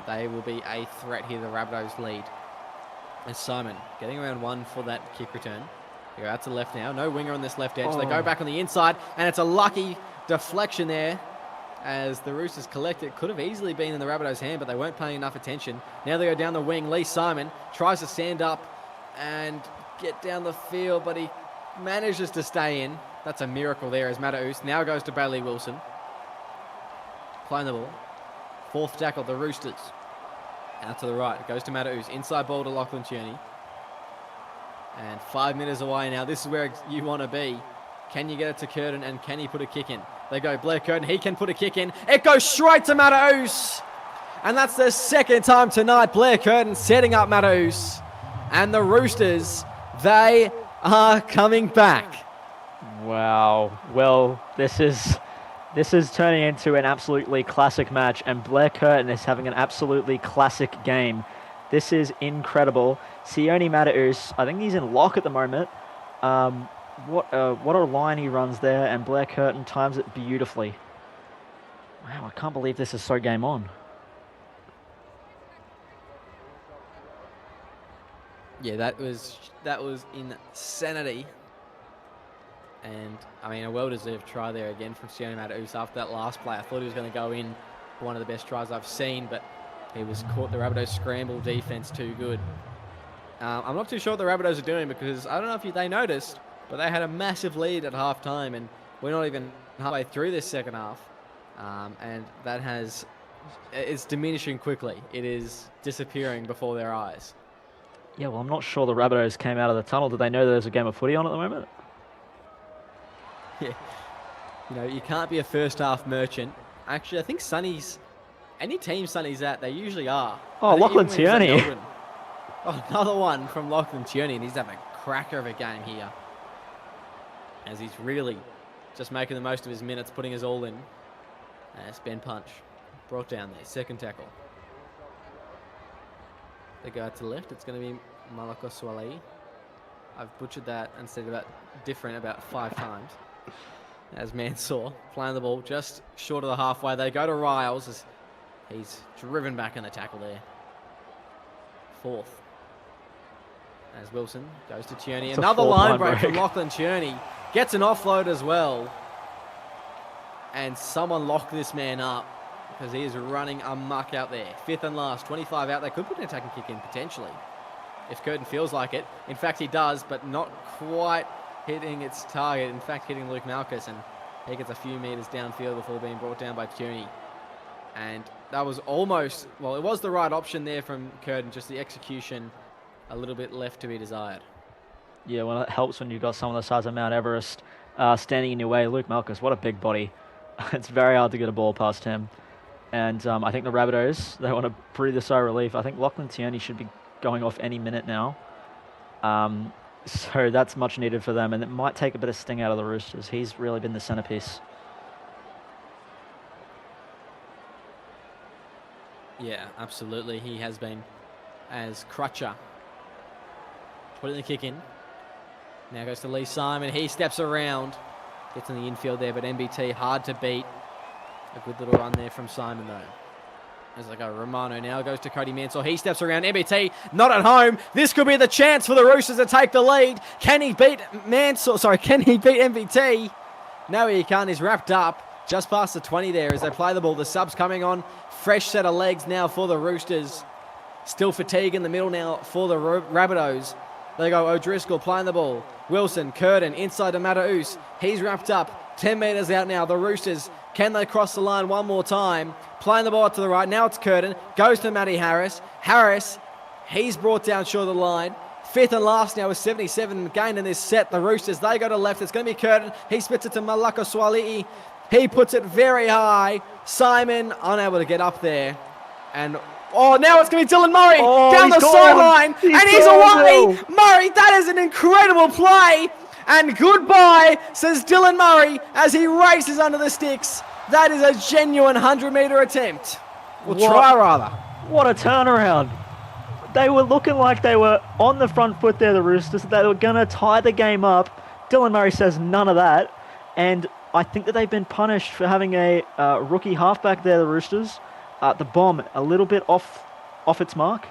they will be a threat here. The Rabbitohs lead. And Simon getting around one for that kick return. They go out to the left now. No winger on this left edge. They go back on the inside, and it's a lucky deflection there as the Roosters collect it. Could have easily been in the Rabbitohs' hand, but they weren't paying enough attention. Now they go down the wing. Lee Simon tries to stand up and get down the field, but he manages to stay in. That's a miracle there as Rabbitohs now goes to Bailey Wilson. Playing the ball. Fourth tackle, the Roosters. Out to the right. It goes to Rabbitohs. Inside ball to Lachlan Tierney. And 5 metres away now. This is where you want to be. Can you get it to Curtin, and can he put a kick in? They go Blair Curtin. He can put a kick in. It goes straight to Rabbitohs. And that's the second time tonight. Blair Curtin setting up Rabbitohs. And the Roosters, they are coming back. Wow. Well, this is turning into an absolutely classic match, and Blair Curtin is having an absolutely classic game. This is incredible. Sione Rabbitohs, I think he's in lock at the moment. What a line he runs there, and Blair Curtin times it beautifully. Wow, I can't believe this is so game on. Yeah, that was insanity. And, I mean, a well-deserved try there again from Sione Rabbitohs after that last play. I thought he was going to go in for one of the best tries I've seen, but he was caught. The Rabbitohs scramble defense too good. I'm not too sure what the Rabbitohs are doing, because I don't know if they noticed, but they had a massive lead at halftime, and we're not even halfway through this second half. And that it's diminishing quickly. It is disappearing before their eyes. Yeah, well, I'm not sure the Rabbitohs came out of the tunnel. Did they know there's a game of footy on at the moment? Yeah, you know, you can't be a first half merchant. Actually, I think any team Sonny's at, they usually are. Oh, Lachlan Tierney. Oh, another one from Lachlan Tierney, and he's having a cracker of a game here. As he's really just making the most of his minutes, putting his all in. Spin punch. Brought down there. Second tackle. They go out to the left. It's going to be Malako Swalei. I've butchered that and said about 5 times. As Mansour playing the ball just short of the halfway. They go to Riles as he's driven back in the tackle there. Fourth. As Wilson goes to Tierney. Another line break from Lachlan Tierney. Gets an offload as well. And someone lock this man up, because he is running amok out there. Fifth and last, 25 out. They could put an attacking kick in potentially, if Curtin feels like it. In fact, he does, but not quite hitting its target. In fact, hitting Luke Malchus, and he gets a few metres downfield before being brought down by Tierney. And that was almost, well, it was the right option there from Curtin, just the execution a little bit left to be desired. Yeah, well, it helps when you've got someone the size of Mount Everest standing in your way. Luke Malchus, what a big body. It's very hard to get a ball past him. And I think the Rabbitohs, they want to breathe a sigh of relief. I think Lachlan Tierney should be going off any minute now. So that's much needed for them. And it might take a bit of sting out of the Roosters. He's really been the centerpiece. Yeah, absolutely. He has been, as Crutcher putting the kick in. Now goes to Lee Simon. He steps around. Gets in the infield there, but MBT hard to beat. A good little run there from Simon, though. As they go, Romano now goes to Cody Mansour. He steps around. MBT not at home. This could be the chance for the Roosters to take the lead. Can he beat Mansour? Sorry, can he beat MBT? No, he can't. He's wrapped up just past the 20 there as they play the ball. The subs coming on. Fresh set of legs now for the Roosters. Still fatigue in the middle now for the Rabbitohs. They go O'Driscoll playing the ball. Wilson, Curtin inside to Rabbitohs. He's wrapped up. 10 metres out now. The Roosters, can they cross the line one more time? Playing the ball to the right. Now it's Curtin. Goes to Matty Harris. Harris, he's brought down short of the line. Fifth and last now with 77 gained in this set. The Roosters, they go to left. It's going to be Curtin. He spits it to Malako Swalei. He puts it very high. Simon unable to get up there. And oh, now it's going to be Dylan Murray down the sideline. And he's away. Murray, that is an incredible play. And goodbye, says Dylan Murray as he races under the sticks. That is a genuine 100-metre attempt. Try rather. What a turnaround. They were looking like they were on the front foot there, the Roosters. They were going to tie the game up. Dylan Murray says none of that. And I think that they've been punished for having a rookie halfback there, the Roosters. The bomb a little bit off its mark.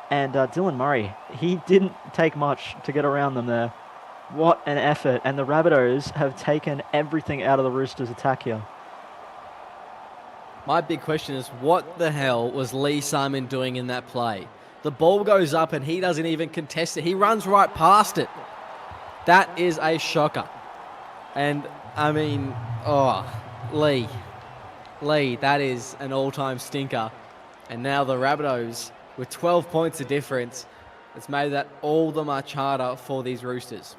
And Dylan Murray, he didn't take much to get around them there. What an effort. And the Rabbitohs have taken everything out of the Roosters' attack here. My big question is, what the hell was Lee Simon doing in that play? The ball goes up and he doesn't even contest it. He runs right past it. That is a shocker. And, I mean, Lee, that is an all-time stinker. And now the Rabbitohs, with 12 points of difference, it's made that all the much harder for these Roosters.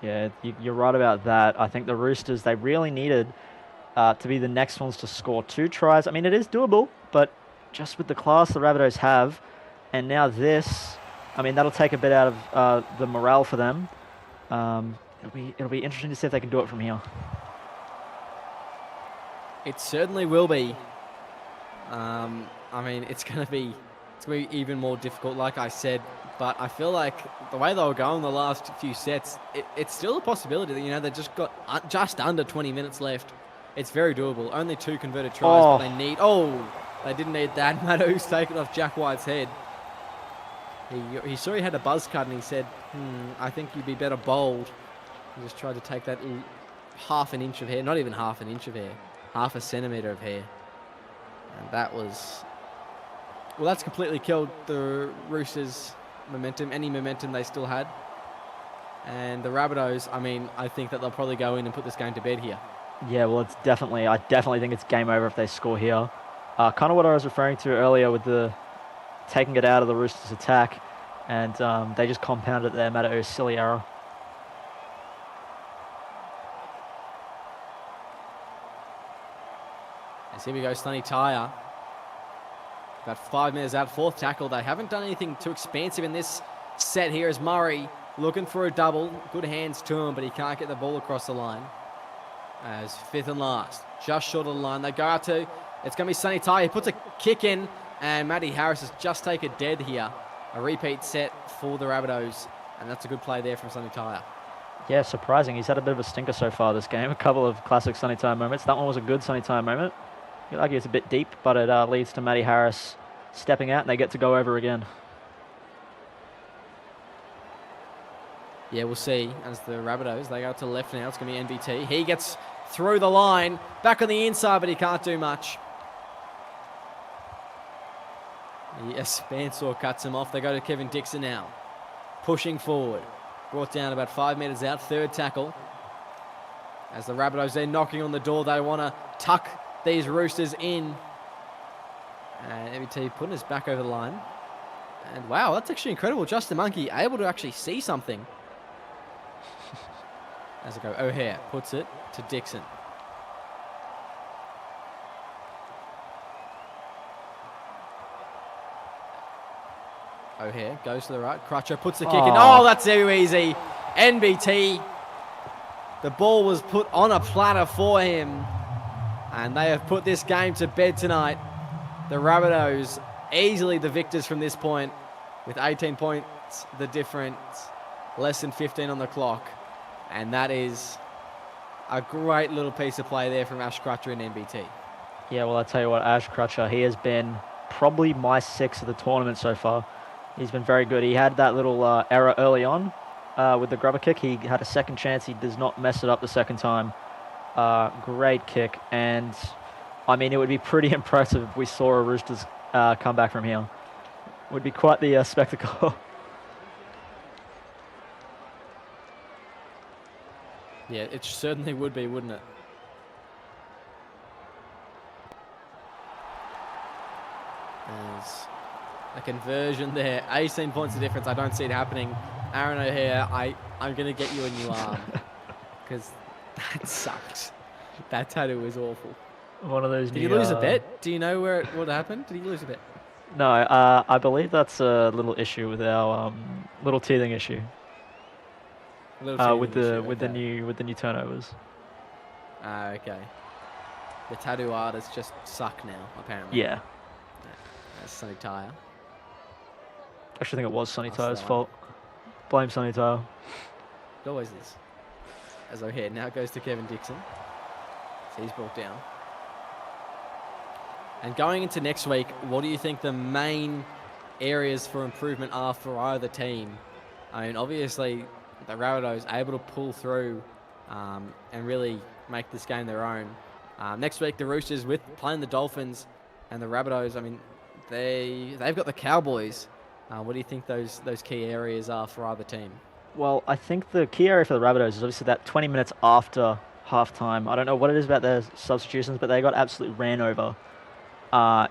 Yeah, you're right about that. I think the Roosters, they really needed to be the next ones to score 2 tries. I mean, it is doable, but just with the class the Rabbitohs have, and now this, I mean, that'll take a bit out of the morale for them. It'll be interesting to see if they can do it from here. It certainly will be. I mean, it's going to be even more difficult, like I said. But I feel like the way they were going the last few sets, it's still a possibility that, you know, they just got just under 20 minutes left. It's very doable. Only 2 converted tries, but they need... they didn't need that. Mattoo's taken off Jack White's head. He saw he had a buzz cut and he said, I think you'd be better bowled. He just tried to take that half an inch of hair. Not even half an inch of hair. Half a centimetre of hair. And that was... Well, that's completely killed the Roosters' momentum, any momentum they still had. And the Rabbitohs, I mean, I think that they'll probably go in and put this game to bed here. Yeah, well, I definitely think it's game over if they score here. Kind of what I was referring to earlier with the taking it out of the Roosters' attack, and they just compounded their Rabbitohs' silly error. As here we go, Sonny Tyre. About 5 minutes out, 4th tackle. They haven't done anything too expansive in this set here as Murray looking for a double. Good hands to him, but he can't get the ball across the line. As 5th and last, just short of the line. They go out to, it's going to be Sonny Tyre. He puts a kick in, and Matty Harris has just taken dead here. A repeat set for the Rabbitohs, and that's a good play there from Sonny Tyre. Yeah, surprising. He's had a bit of a stinker so far this game. A couple of classic Sonny Tyre moments. That one was a good Sonny Tyre moment. You'd argue it's a bit deep, but it leads to Matty Harris stepping out, and they get to go over again. Yeah, we'll see as the Rabbitohs, they go to the left now. It's going to be NBT. He gets through the line, back on the inside, but he can't do much. Yes, Bansor cuts him off. They go to Kevin Dixon now. Pushing forward. Brought down about 5 metres out. 3rd tackle. As the Rabbitohs, they're knocking on the door. They want to tuck these Roosters in. And NBT putting us back over the line. And wow, that's actually incredible. Justin Monkey able to actually see something. As it go, O'Hare puts it to Dixon. O'Hare goes to the right. Crutcher puts the kick in. Oh, that's too easy. NBT. The ball was put on a platter for him. And they have put this game to bed tonight. The Rabbitohs easily the victors from this point with 18 points the difference. Less than 15 on the clock. And that is a great little piece of play there from Ash Crutcher and NBT. Yeah, well, I'll tell you what, Ash Crutcher, he has been probably my 6 of the tournament so far. He's been very good. He had that little error early on with the grubber kick. He had a second chance. He does not mess it up the second time. Great kick. And, I mean, it would be pretty impressive if we saw a Roosters come back from here. It would be quite the spectacle. Yeah, it certainly would be, wouldn't it? There's a conversion there. 18 points of difference. I don't see it happening. Aaron O'Hare, I'm going to get you a new arm. Because that sucked. That tattoo was awful. One of those. Did he lose a bet? Do you know what happened? Did he lose a bet? No, I believe that's a little issue with our little teething issue. With the new turnovers. Okay. The tattoo artists just suck now, apparently. Yeah. That's Sonny Tyre. I actually think it was Sonny Tyre's fault. Blame Sonny Tyre. It always is. As O'Hare now goes to Kevin Dixon. So he's brought down. And going into next week, what do you think the main areas for improvement are for either team? I mean, obviously, the Rabbitohs able to pull through and really make this game their own. Next week, the Roosters with playing the Dolphins and the Rabbitohs. I mean, they've got the Cowboys. What do you think those key areas are for either team? Well, I think the key area for the Rabbitohs is obviously that 20 minutes after half-time. I don't know what it is about their substitutions, but they got absolutely ran over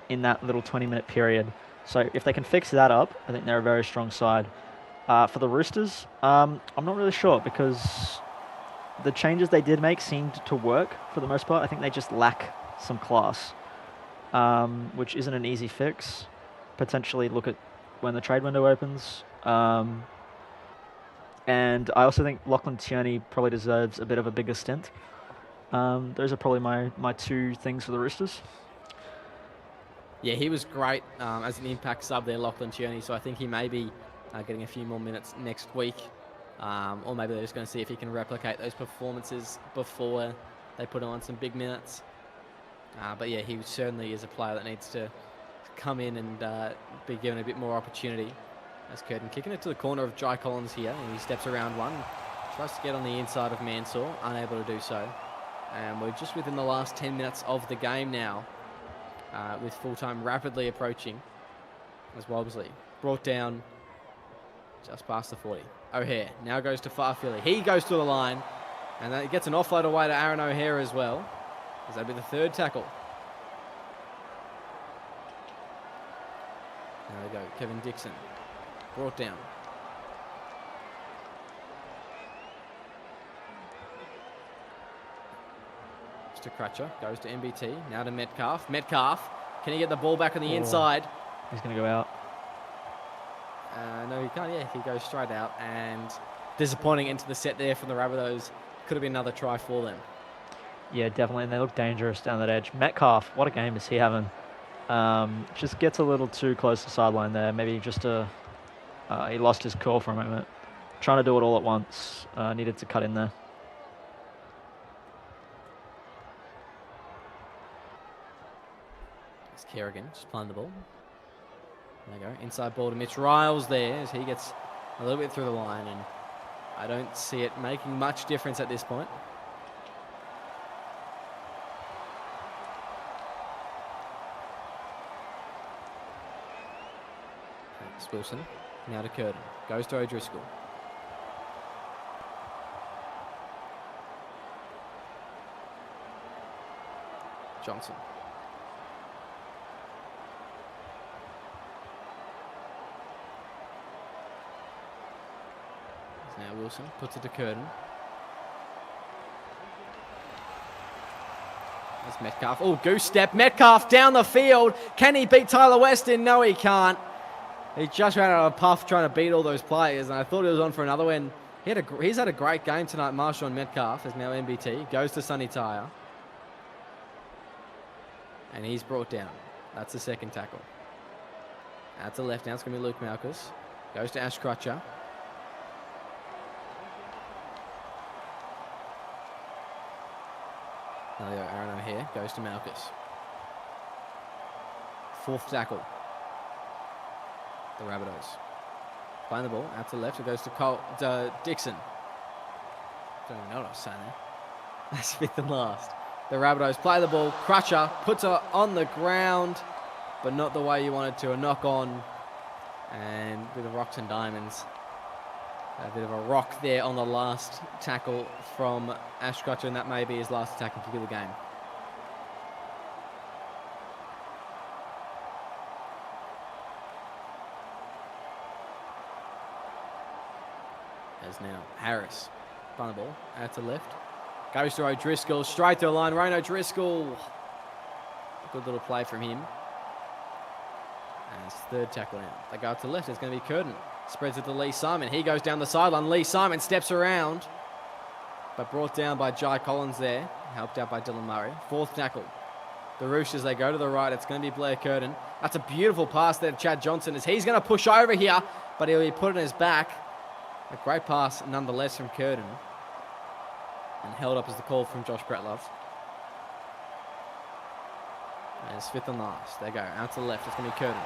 in that little 20-minute period. So if they can fix that up, I think they're a very strong side. For the Roosters, I'm not really sure because the changes they did make seemed to work for the most part. I think they just lack some class, which isn't an easy fix. Potentially look at when the trade window opens. And I also think Lachlan Tierney probably deserves a bit of a bigger stint. Those are probably my two things for the Roosters. Yeah, he was great as an impact sub there, Lachlan Tierney. So I think he may be getting a few more minutes next week. Or maybe they're just going to see if he can replicate those performances before they put him on some big minutes. But yeah, he certainly is a player that needs to come in and be given a bit more opportunity. As Curtin kicking it to the corner of Jai Collins here, and he steps around one, tries to get on the inside of Mansour, unable to do so. And we're just within the last 10 minutes of the game now, with full time rapidly approaching. As Wolseley brought down just past the 40. O'Hare now goes to Farfilly. He goes to the line, and then he gets an offload away to Aaron O'Hare as well. As that'll be the third tackle. There we go, Kevin Dixon. Brought down. Mr. Crutcher goes to MBT. Now to Metcalf. Metcalf, can he get the ball back on the inside? He's going to go out. No, he can't. Yeah, he goes straight out. And disappointing into the set there from the Rabbitohs. Could have been another try for them. Yeah, definitely. And they look dangerous down that edge. Metcalf, what a game is he having? Just gets a little too close to the sideline there. Maybe just he lost his cool for a moment. Trying to do it all at once. Needed to cut in there. It's Kerrigan just playing the ball. There you go. Inside ball to Mitch Riles there as he gets a little bit through the line, and I don't see it making much difference at this point. It's Wilson. Now to Curtin. Goes to O'Driscoll. Johnson. Now Wilson puts it to Curtin. That's Metcalf. Oh, goose step. Metcalf down the field. Can he beat Tyler Weston? No, he can't. He just ran out of a puff trying to beat all those players, and I thought he was on for another one. He's had a great game tonight, Marshawn Metcalf, is now MBT. Goes to Sonny Tyre. And he's brought down. That's the second tackle. Out to the left now, it's going to be Luke Malchus. Goes to Ash Crutcher. Now they go Aaron O'Hare. Goes to Malchus. Fourth tackle. The Rabbitohs. Playing the ball out to the left. It goes to Dixon. Don't even know what I was saying there. That's fifth and last. The Rabbitohs play the ball. Crutcher puts her on the ground, but not the way you wanted to. A knock on. And a bit of rocks and diamonds. A bit of a rock there on the last tackle from Ash Crutcher, and that may be his last attack in the game. As now Harris, on the ball, out to the left. Goes to O'Driscoll, straight to the line. Ryan O'Driscoll. Good little play from him. And it's third tackle now. They go up to the left. It's going to be Curtin. Spreads it to Lee Simon. He goes down the sideline. Lee Simon steps around, but brought down by Jai Collins there. Helped out by Dylan Murray. Fourth tackle. The Roosters, they go to the right. It's going to be Blair Curtin. That's a beautiful pass there to Chad Johnson as he's going to push over here, but he'll be put on his back. A great pass nonetheless from Curtin. And held up as the call from Josh Bretlove. And it's fifth and last. There you go. Out to the left. It's going to be Curtin.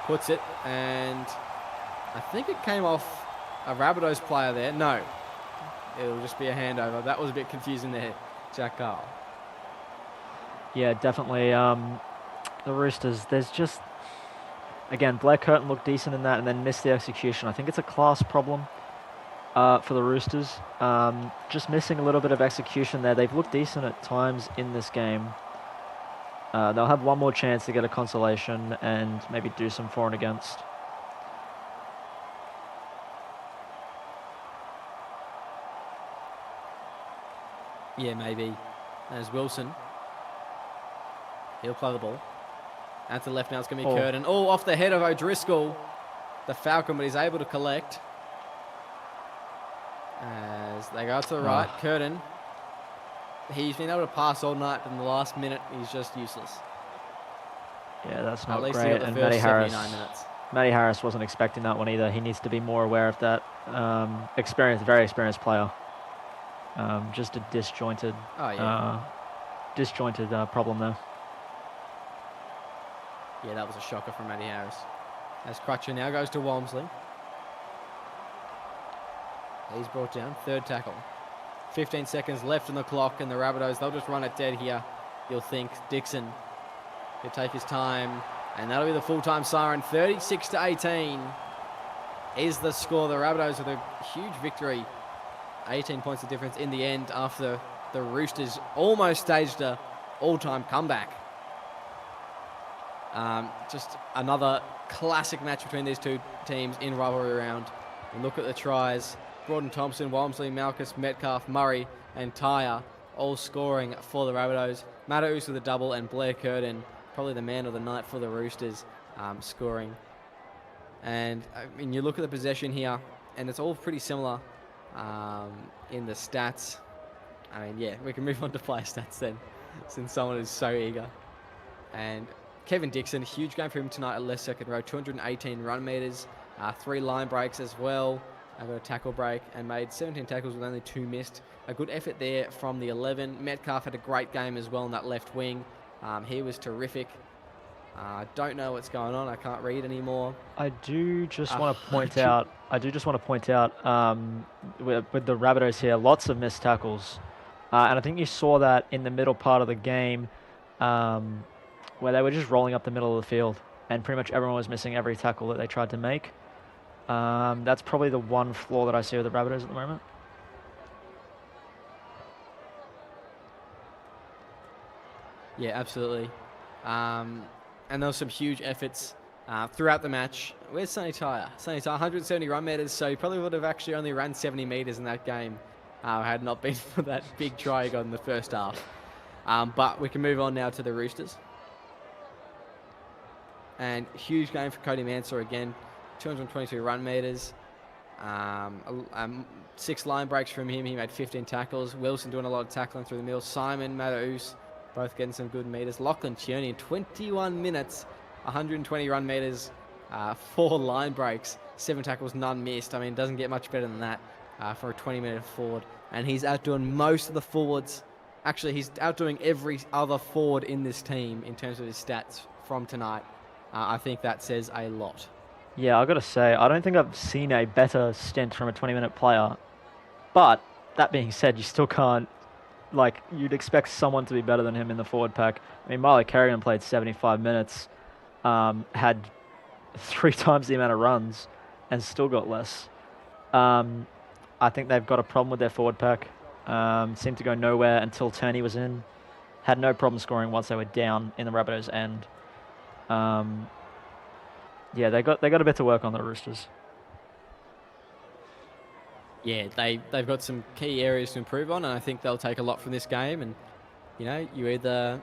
Puts it, and I think it came off a Rabbitohs player there. No. It'll just be a handover. That was a bit confusing there, Jack Carl. Yeah, definitely. The Roosters, there's just... Again, Blair Curtin looked decent in that and then missed the execution. I think it's a class problem. for the Roosters. Just missing a little bit of execution there. They've looked decent at times in this game. They'll have one more chance to get a consolation and maybe do some for and against. Yeah, maybe. There's Wilson. He'll play the ball. And to the left now, it's going to be Curtin. Oh, off the head of O'Driscoll, the Falcon, but he's able to collect. As they go out to the right, Curtin. He's been able to pass all night, but in the last minute, he's just useless. Yeah, that's not At least great. He got the And first 79 minutes. Matty Harris wasn't expecting that one either. He needs to be more aware of that. Very experienced player. Just a disjointed, problem there. Yeah, that was a shocker from Matty Harris. As Crutcher now goes to Walmsley. He's brought down, third tackle. 15 seconds left on the clock, and the Rabbitohs, they'll just run it dead here. You'll think Dixon could take his time, and that'll be the full-time siren. 36-18 is the score. The Rabbitohs with a huge victory. 18 points of difference in the end after the Roosters almost staged a all-time comeback. Just another classic match between these two teams in rivalry round. And look at the tries. Broughton Thompson, Walmsley, Malchus, Metcalf, Murray and Tyre all scoring for the Rabbitohs. Matthaus with a double and Blair Curtin, probably the man of the night for the Roosters, scoring. And I mean, you look at the possession here and it's all pretty similar in the stats. I mean, yeah, we can move on to player stats then, since someone is so eager. And Kevin Dixon, huge game for him tonight at left second row, 218 run meters, 3 line breaks as well. Got a tackle break and made 17 tackles with only 2 missed. A good effort there from the 11. Metcalf had a great game as well in that left wing. He was terrific. I don't know what's going on. I can't read anymore. I do just want to point out with the Rabbitohs here, lots of missed tackles. And I think you saw that in the middle part of the game where they were just rolling up the middle of the field and pretty much everyone was missing every tackle that they tried to make. That's probably the one flaw that I see with the Rabbitohs at the moment. Yeah, absolutely. And there were some huge efforts throughout the match. Where's Sonny Tyre? Sonny Tyre, 170 run meters, so he probably would have actually only run 70 meters in that game had not been for that big try he got in the first half. But we can move on now to the Roosters. And huge game for Cody Mansour again. 222 run meters, 6 line breaks from him. He made 15 tackles. Wilson doing a lot of tackling through the middle. Simon, Matthaus, both getting some good meters. Lachlan Tierney in 21 minutes, 120 run meters, 4 line breaks, 7 tackles, none missed. I mean, it doesn't get much better than that for a 20-minute forward. And he's outdoing most of the forwards. Actually, he's outdoing every other forward in this team in terms of his stats from tonight. I think that says a lot. Yeah, I've got to say, I don't think I've seen a better stint from a 20-minute player. But that being said, you still can't, you'd expect someone to be better than him in the forward pack. I mean, Marley Carrigan played 75 minutes, had 3 times the amount of runs, and still got less. I think they've got a problem with their forward pack. Seemed to go nowhere until Turney was in. Had no problem scoring once they were down in the Rabbitohs' end. Yeah, they got a bit to work on, the Roosters. Yeah, they've got some key areas to improve on, and I think they'll take a lot from this game. And you either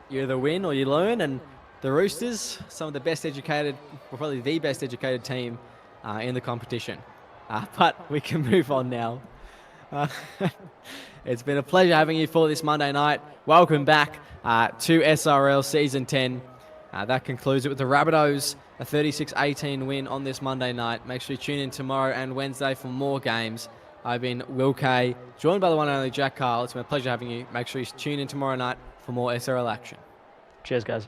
win or you learn. And the Roosters, some of the best educated, or probably the best educated team in the competition. But we can move on now. It's been a pleasure having you for this Monday night. Welcome back to SRL Season 10. That concludes it with the Rabbitohs, a 36-18 win on this Monday night. Make sure you tune in tomorrow and Wednesday for more games. I've been Will Kay, joined by the one and only Jack Carl. It's been a pleasure having you. Make sure you tune in tomorrow night for more SRL action. Cheers, guys.